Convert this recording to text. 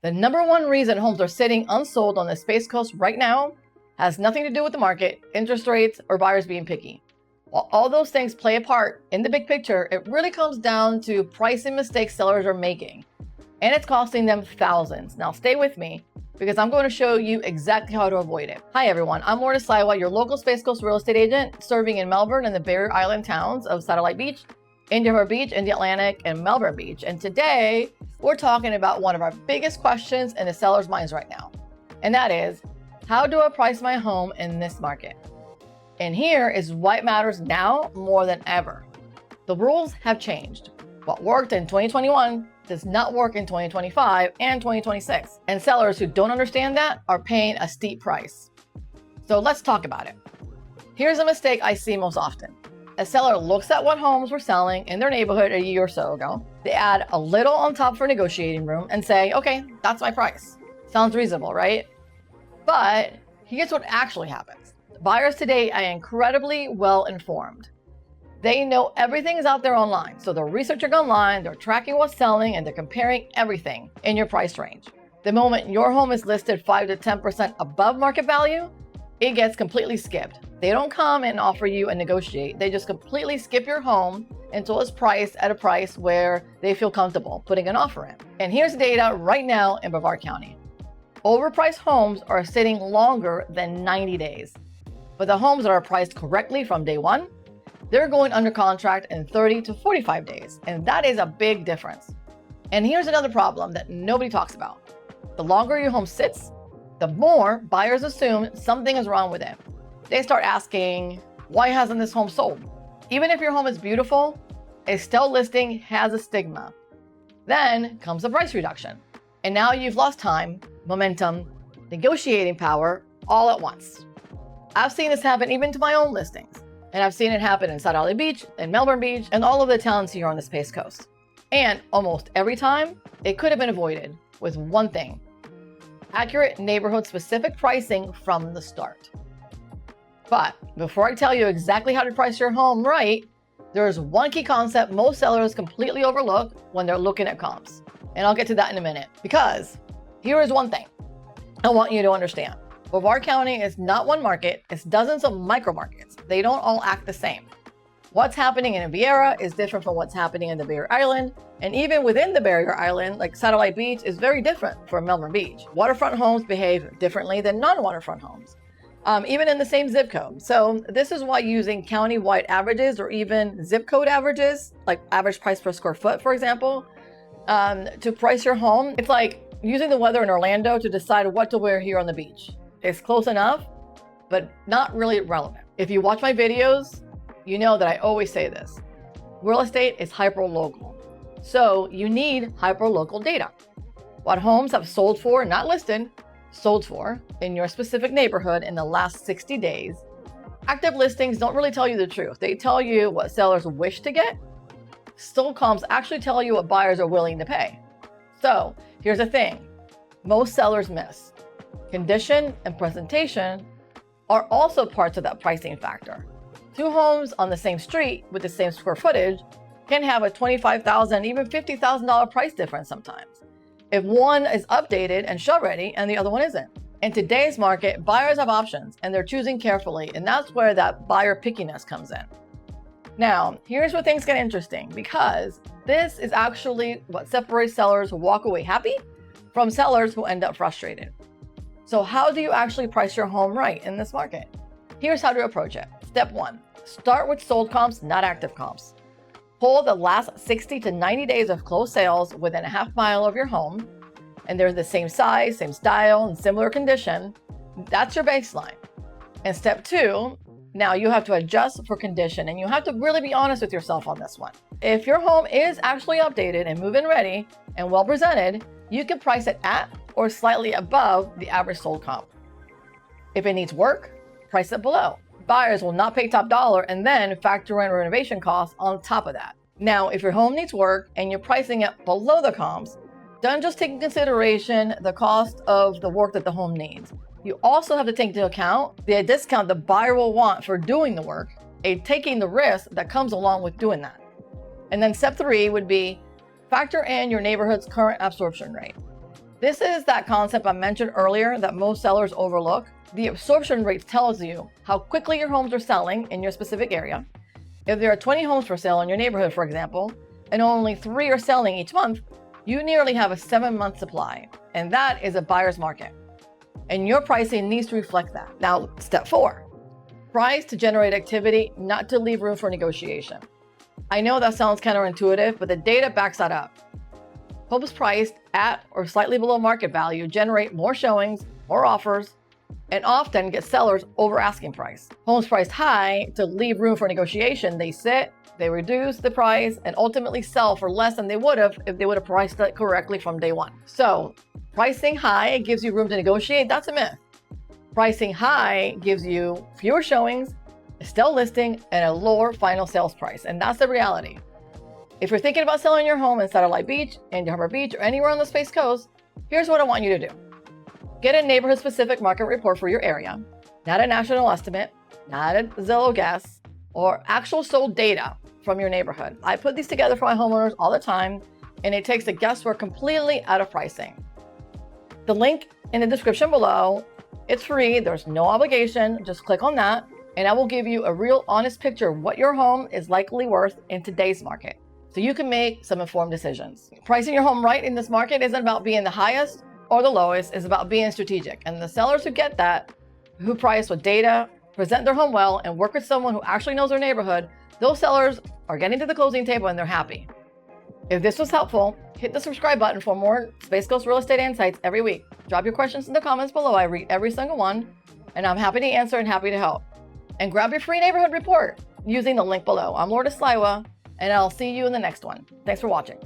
The number one reason homes are sitting unsold on the Space Coast right now has nothing to do with the market, interest rates, or buyers being picky. While all those things play a part in the big picture, it really comes down to pricing mistakes sellers are making, and it's costing them thousands. Now stay with me because I'm going to show you exactly how to avoid it. Hi everyone, I'm Laura Saiwa, your local Space Coast real estate agent serving in Melbourne and the Barrier Island towns of Satellite Beach, Harbour Beach in the Atlantic, and Melbourne Beach. And today we're talking about one of our biggest questions in the seller's minds right now. And that is, how do I price my home in this market? And here is why it matters now more than ever. The rules have changed. What worked in 2021 does not work in 2025 and 2026. And sellers who don't understand that are paying a steep price. So let's talk about it. Here's a mistake I see most often. A seller looks at what homes were selling in their neighborhood a year or so ago. They add a little on top for negotiating room and say, okay, that's my price. Sounds reasonable, right? But here's what actually happens. Buyers today are incredibly well informed. They know everything is out there online. So they're researching online, they're tracking what's selling, and they're comparing everything in your price range. The moment your home is listed 5 to 10% above market value, it gets completely skipped. They don't come and offer you and negotiate. They just completely skip your home until it's priced at a price where they feel comfortable putting an offer in. And here's data right now in Brevard County. Overpriced homes are sitting longer than 90 days. But the homes that are priced correctly from day one, they're going under contract in 30 to 45 days. And that is a big difference. And here's another problem that nobody talks about. The longer your home sits, the more buyers assume something is wrong with it. They start asking, why hasn't this home sold? Even if your home is beautiful, a stale listing has a stigma. Then comes the price reduction. And now you've lost time, momentum, negotiating power all at once. I've seen this happen even to my own listings. And I've seen it happen in Satellite Beach, in Melbourne Beach, and all of the towns here on the Space Coast. And almost every time, it could have been avoided with one thing: accurate neighborhood-specific pricing from the start. But before I tell you exactly how to price your home right, there's one key concept most sellers completely overlook when they're looking at comps. And I'll get to that in a minute, because here is one thing I want you to understand. Brevard County is not one market, it's dozens of micro markets. They don't all act the same. What's happening in Viera is different from what's happening in the Barrier Island. And even within the Barrier Island, like Satellite Beach is very different from Melbourne Beach. Waterfront homes behave differently than non-waterfront homes, even in the same zip code. So this is why using county-wide averages or even zip code averages, like average price per square foot, for example, to price your home, it's like using the weather in Orlando to decide what to wear here on the beach. It's close enough, but not really relevant. If you watch my videos, you know that I always say this. Real estate is hyper-local. So you need hyper-local data. What homes have sold for, not listed, sold for in your specific neighborhood in the last 60 days. Active listings don't really tell you the truth. They tell you what sellers wish to get. Sold comps actually tell you what buyers are willing to pay. So here's the thing most sellers miss. Condition and presentation are also parts of that pricing factor. Two homes on the same street with the same square footage can have a $25,000, even $50,000 price difference sometimes, if one is updated and show-ready and the other one isn't. In today's market, buyers have options and they're choosing carefully, and that's where that buyer pickiness comes in. Now, here's where things get interesting, because this is actually what separates sellers who walk away happy from sellers who end up frustrated. So how do you actually price your home right in this market? Here's how to approach it. Step 1, start with sold comps, not active comps. Pull the last 60 to 90 days of closed sales within a half mile of your home, and they're the same size, same style, and similar condition. That's your baseline. And step 2, now you have to adjust for condition, and you have to really be honest with yourself on this one. If your home is actually updated and move-in ready and well presented, you can price it at or slightly above the average sold comp. If it needs work, price it below. Buyers will not pay top dollar and then factor in renovation costs on top of that. Now, if your home needs work and you're pricing it below the comps, don't just take into consideration the cost of the work that the home needs. You also have to take into account the discount the buyer will want for doing the work and taking the risk that comes along with doing that. And then step 3 would be factor in your neighborhood's current absorption rate. This is that concept I mentioned earlier that most sellers overlook. The absorption rate tells you how quickly your homes are selling in your specific area. If there are 20 homes for sale in your neighborhood, for example, and only 3 are selling each month, you nearly have a 7-month supply, and that is a buyer's market. And your pricing needs to reflect that. Now, step 4, price to generate activity, not to leave room for negotiation. I know that sounds counterintuitive, but the data backs that up. Homes priced at or slightly below market value generate more showings, more offers, and often get sellers over asking price. Homes priced high to leave room for negotiation, they sit, they reduce the price, and ultimately sell for less than they would have if they would have priced it correctly from day one. So, pricing high gives you room to negotiate. That's a myth. Pricing high gives you fewer showings, a stale listing, and a lower final sales price. And that's the reality. If you're thinking about selling your home in Satellite Beach, in Harbour Beach, or anywhere on the Space Coast, here's what I want you to do. Get a neighborhood-specific market report for your area, not a national estimate, not a Zillow guess, or actual sold data from your neighborhood. I put these together for my homeowners all the time, and it takes the guesswork completely out of pricing. The link in the description below, it's free, there's no obligation, just click on that, and I will give you a real honest picture of what your home is likely worth in today's market, so you can make some informed decisions. Pricing your home right in this market isn't about being the highest or the lowest, it's about being strategic. And the sellers who get that, who price with data, present their home well, and work with someone who actually knows their neighborhood, those sellers are getting to the closing table and they're happy. If this was helpful, hit the subscribe button for more Space Coast real estate insights every week. Drop your questions in the comments below. I read every single one, and I'm happy to answer and happy to help. And grab your free neighborhood report using the link below. I'm Lourdes Sliwa, and I'll see you in the next one. Thanks for watching.